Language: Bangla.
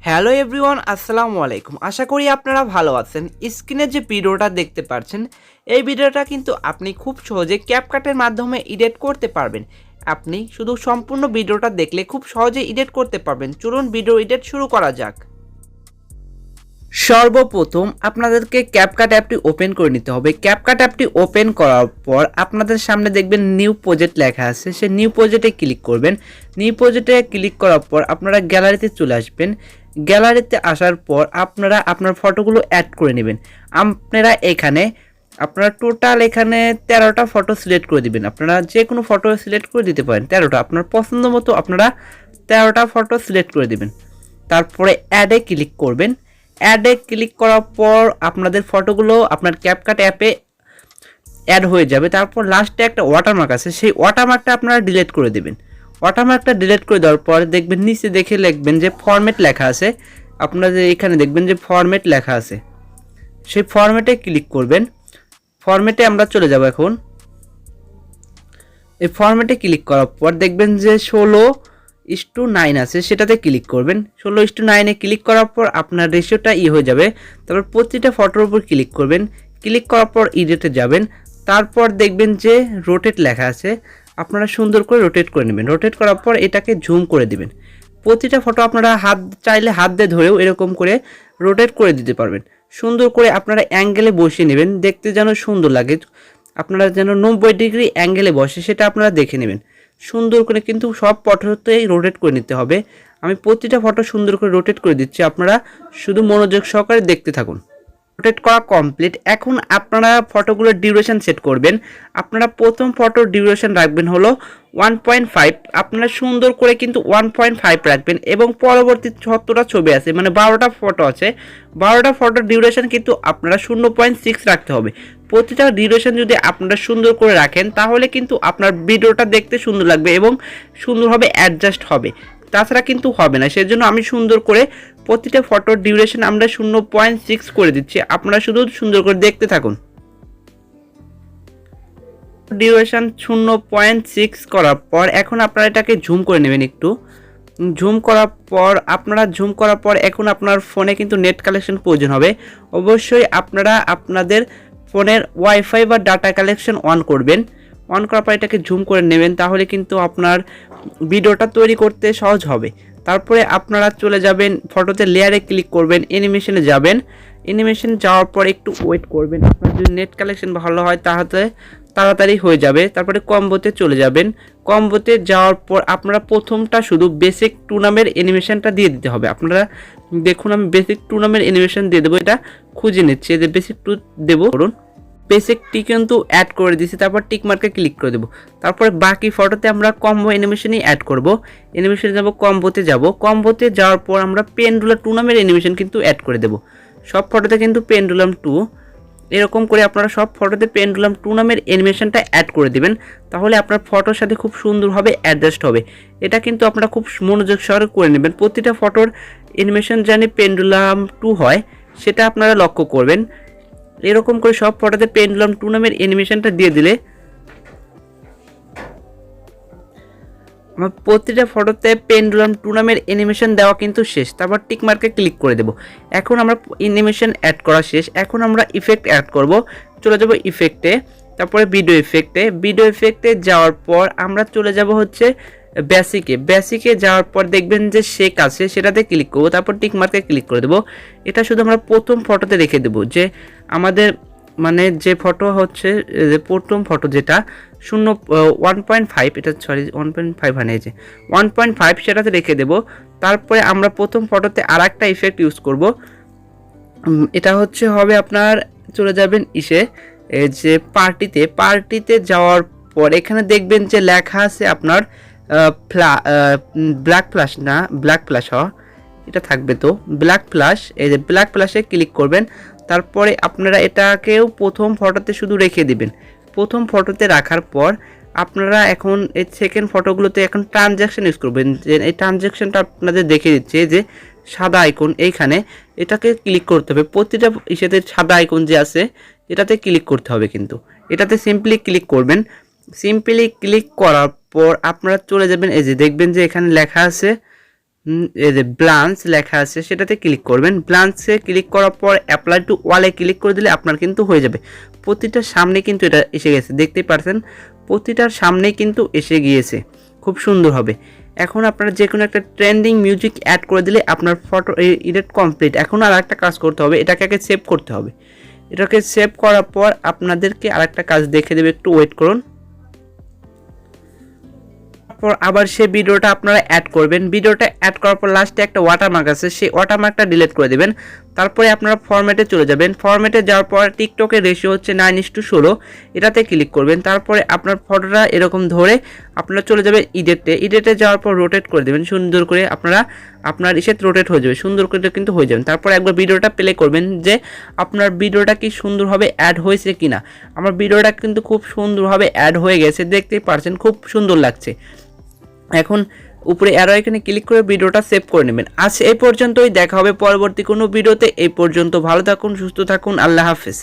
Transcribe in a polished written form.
হ্যালো এভরিওয়ান, আসসালামু আলাইকুম। আশা করি আপনারা ভালো আছেন। স্ক্রিনে যে ভিডিওটা দেখতে পাচ্ছেন, এই ভিডিওটা কিন্তু আপনি খুব সহজে ক্যাপকাটের মাধ্যমে এডিট করতে পারবেন। আপনি শুধু সম্পূর্ণ ভিডিওটা দেখলে খুব সহজে এডিট করতে পারবেন। চলুন ভিডিও এডিট শুরু করা যাক। সর্বপ্রথম আপনাদেরকে ক্যাপকাট অ্যাপটি ওপেন করে নিতে হবে। ক্যাপকাট অ্যাপটি ওপেন করার পর আপনাদের সামনে দেখবেন নিউ প্রজেক্ট লেখা আছে, সে নিউ প্রজেক্টে ক্লিক করবেন। নিউ প্রজেক্টে ক্লিক করার পর আপনারা গ্যালারিতে চলে আসবেন। গ্যালারিতে আসার পর আপনারা আপনার ফটোগুলো অ্যাড করে নেবেন। আপনারা আপনারা টোটাল এখানে 13টা ফটো সিলেক্ট করে দিবেন। আপনারা যে কোনো ফটো সিলেক্ট করে দিতে পারেন। 13টা আপনার পছন্দ মতো আপনারা 13টা ফটো সিলেক্ট করে দিবেন। তারপরে অ্যাডে ক্লিক করবেন। অ্যাডে ক্লিক করার পর আপনাদের ফটোগুলো আপনার ক্যাপকাট অ্যাপে অ্যাড হয়ে যাবে। তারপর লাস্টে একটা ওয়াটারমার্ক আছে, সেই ওয়াটারমার্কটা আপনারা ডিলিট করে দেবেন। ওয়াটারমার্কটা ডিলিট করে দেওয়ার পর দেখবেন নিচে দেখে লিখবেন যে ফরম্যাট লেখা আছে। আপনাদের এখানে দেখবেন যে ফরম্যাট লেখা আছে, সেই ফরম্যাটে ক্লিক করবেন। ফরম্যাটে আমরা চলে যাব। এখন এই ফরম্যাটে ক্লিক করার পর দেখবেন যে 16:9 আছে, সেটাতে ক্লিক করবেন। 16:9-এ ক্লিক করার পর আপনার রেশিওটা হয়ে যাবে। তারপর প্রতিটা ফটোর উপর ক্লিক করবেন। ক্লিক করার পর এডিটে যাবেন। তারপর দেখবেন যে রোটেট লেখা আছে, আপনারা সুন্দর করে রোটেট করে নেবেন। রোটেট করার পর এটাকে জুম করে দিবেন। প্রতিটা ফটো আপনারা চাইলে হাত দিয়ে ধরেও এরকম করে রোটেট করে দিতে পারবেন। সুন্দর করে আপনারা অ্যাঙ্গেলে বসিয়ে নেবেন, দেখতে যেন সুন্দর লাগে। আপনারা যেন 90 ডিগ্রি অ্যাঙ্গেলে বসে সেটা আপনারা দেখে নেবেন। সুন্দর করে কিন্তু সব ফটোতেই রোটেট করে নিতে হবে। আমি প্রতিটা ফটো সুন্দর করে রোটেট করে দিচ্ছি, আপনারা শুধু মনোযোগ সহকারে দেখতে থাকুন। রোটেট করা কমপ্লিট। এখন আপনারা ফটোগুলোর ডিউরেশন সেট করবেন। আপনারা প্রথম ফটোর ডিউরেশন রাখবেন হলো 1.5। আপনারা সুন্দর করে কিন্তু 1.5 রাখবেন এবং পরবর্তী 70টা ছবি আছে, মানে 12টা ফটো আছে, 12টা ফটোর ডিউরেশন কিন্তু আপনারা 0.6 রাখতে হবে। প্রতিটা ডিউরেশন যদি আপনারা সুন্দর করে রাখেন তাহলে কিন্তু আপনার ভিডিওটা দেখতে সুন্দর লাগবে এবং সুন্দরভাবে অ্যাডজাস্ট হবে। তাছাড়া কিন্তু হবে না। সেজন্য আমি সুন্দর করে প্রতিটা ফটোর ডিউরেশন আমরা 0.6 করে দিচ্ছি। আপনারা শুধু সুন্দর করে দেখতে থাকুন। ডিউরেশন 0.6 করার পর এখন আপনারা এটাকে জুম করে নেবেন। একটু জুম করার পর এখন আপনার ফোনে কিন্তু নেট কালেকশন প্রয়োজন হবে। অবশ্যই আপনারা আপনাদের ফোনের ওয়াইফাই বা ডাটা কালেকশন অন করবেন। অন করার পর এটাকে জুম করে নেবেন, তাহলে কিন্তু আপনার ভিডিওটা তৈরি করতে সহজ হবে। তারপরে আপনারা চলে যাবেন ফটোতে, লেয়ারে ক্লিক করবেন, অ্যানিমেশনে যাবেন। অ্যানিমেশন যাওয়ার পর একটু ওয়েট করবেন। আপনার যদি নেট কালেকশন ভালো হয় তাহলে তাড়াতাড়ি হয়ে যাবে। তারপরে কম্বোতে চলে যাবেন। কম্বোতে যাওয়ার পর আপনারা প্রথমটা শুধু বেসিক 2 নামের অ্যানিমেশনটা দিয়ে দিতে হবে। আপনারা দেখুন আমি বেসিক 2 নামের অ্যানিমেশন দিয়ে দেবো, এটা খুঁজে নিচ্ছি যে বেসিক 2 দেবো। করুন বেসিকটি কিন্তু অ্যাড করে দিয়েছি, তারপর টিক মার্কে ক্লিক করে দেবো। তারপরে বাকি ফটোতে আমরা কম্বো অ্যানিমেশনই অ্যাড করব। অ্যানিমেশনে যাব, কম্বোতে যাব। কম্বোতে যাওয়ার পর আমরা পেন্ডুলাম 2 নামের অ্যানিমেশন কিন্তু অ্যাড করে দেব। সব ফটোতে কিন্তু পেন্ডুলাম 2 এরকম করে আপনারা সব ফটোতে পেন্ডুলাম 2 নামের অ্যানিমেশনটা অ্যাড করে দিবেন, তাহলে আপনার ফটোর সাথে খুব সুন্দরভাবে অ্যাডজাস্ট হবে। এটা কিন্তু আপনারা খুব মনোযোগ সহকারে করে নেবেন। প্রতিটা ফটোর অ্যানিমেশন জানি পেন্ডুলাম 2 হয় সেটা আপনারা লক্ষ্য করবেন। এরকম করে সব ফটোতে পেন্ডুলাম 2 নামের অ্যানিমেশনটা দিয়ে দিলে আমার প্রতিটা ফটোতে পেন্ডুলাম 2 নামের অ্যানিমেশন দেওয়া কিন্তু শেষ। তারপর টিক মার্কে ক্লিক করে দেব। এখন আমরা অ্যানিমেশন অ্যাড করা শেষ। এখন আমরা ইফেক্ট অ্যাড করব। চলে যাব ইফেক্টে, তারপরে ভিডিও ইফেক্টে যাওয়ার পর আমরা চলে যাব হচ্ছে বেসিকে যাওয়ার পর দেখবেন যে শেক আছে, সেটাতে ক্লিক করব। তারপর টিক মার্কে ক্লিক করে দেব। এটা শুধু আমরা প্রথম ফটোতে রেখে দেব, যে আমাদের মানে যে ফটো হচ্ছে প্রথম ফটো যেটা 1.5, এটা 1.5 বানিয়েছে 1.5, সেটাতে রেখে দেব। তারপরে আমরা প্রথম ফটোতে আর একটা ইফেক্ট ইউজ করব। এটা হবে আপনার চলে যাবেন যে পার্টিতে যাওয়ার পর এখানে দেখবেন যে লেখা আছে আপনার ব্ল্যাক প্লাস এটা থাকবে, তো ব্ল্যাক প্লাস, এই যে ব্ল্যাক প্লাসে ক্লিক করবেন। তারপরে আপনারা এটাকেও প্রথম ফটোতে শুধু রেখে দিবেন। প্রথম ফটোতে রাখার পর আপনারা এখন এই সেকেন্ড ফটোগুলোতে এখন ট্রানজ্যাকশন ইউজ করবেন। যে এই ট্রানজ্যাকশনটা আপনাদের দেখে দিচ্ছে যে সাদা আইকন, এইখানে এটাকে ক্লিক করতে হবে। প্রতিটা ইসেতে সাদা আইকন যে আছে এটাতে ক্লিক করতে হবে, কিন্তু এটাতে সিম্পলি ক্লিক করবেন। সিম্পলি ক্লিক করার পর আপনারা চলে যাবেন, এই যে দেখবেন যে এখানে লেখা আছে এই যে ব্লান্স লেখা আছে সেটাতে ক্লিক করবেন। ব্লান্সে ক্লিক করার পর অ্যাপ্লাই টু ওয়ালে ক্লিক করে দিলে আপনার কিন্তু হয়ে যাবে। প্রতিটার সামনে কিন্তু এটা এসে গেছে, দেখতেই পারছেন প্রতিটার সামনেই কিন্তু এসে গিয়েছে, খুব সুন্দর হবে। এখন আপনারা যে কোনো একটা ট্রেন্ডিং মিউজিক অ্যাড করে দিলে আপনার ফটো এডিট কমপ্লিট। এখন আর একটা কাজ করতে হবে, এটাকে আগে সেভ করতে হবে। এটাকে সেভ করার পর আপনাদেরকে আরেকটা কাজ দেখে দেবে, একটু ওয়েট করুন। তারপর আবার সেই ভিডিওটা আপনারা অ্যাড করবেন। ভিডিওটা অ্যাড করার পর লাস্টে একটা ওয়াটারমার্ক আছে, সেই ওয়াটারমার্কটা ডিলিট করে দেবেন। তারপরে আপনারা ফরম্যাটে চলে যাবেন। ফরম্যাটে যাওয়ার পর টিকটকের রেশিও হচ্ছে 9:16, এটাতে ক্লিক করবেন। তারপরে আপনার ফটোটা এরকম ধরে আপনারা চলে যাবেন ইডিটে যাওয়ার পর রোটেট করে দেবেন সুন্দর করে। আপনার রোটেট হয়ে যাবে, সুন্দর করে কিন্তু হয়ে যাবেন। তারপর একবার ভিডিওটা প্লে করবেন যে আপনার ভিডিওটা কি সুন্দরভাবে অ্যাড হয়েছে কিনা। আমার ভিডিওটা কিন্তু খুব সুন্দরভাবে অ্যাড হয়ে গেছে, দেখতেই পারছেন খুব সুন্দর লাগছে। এখন উপরে অ্যারো এখানে ক্লিক করে ভিডিওটা সেভ করে নেবেন। আজ এই পর্যন্তই, দেখা হবে পরবর্তী কোনো ভিডিওতে। এই পর্যন্ত ভালো থাকুন, সুস্থ থাকুন, আল্লাহ হাফেজ।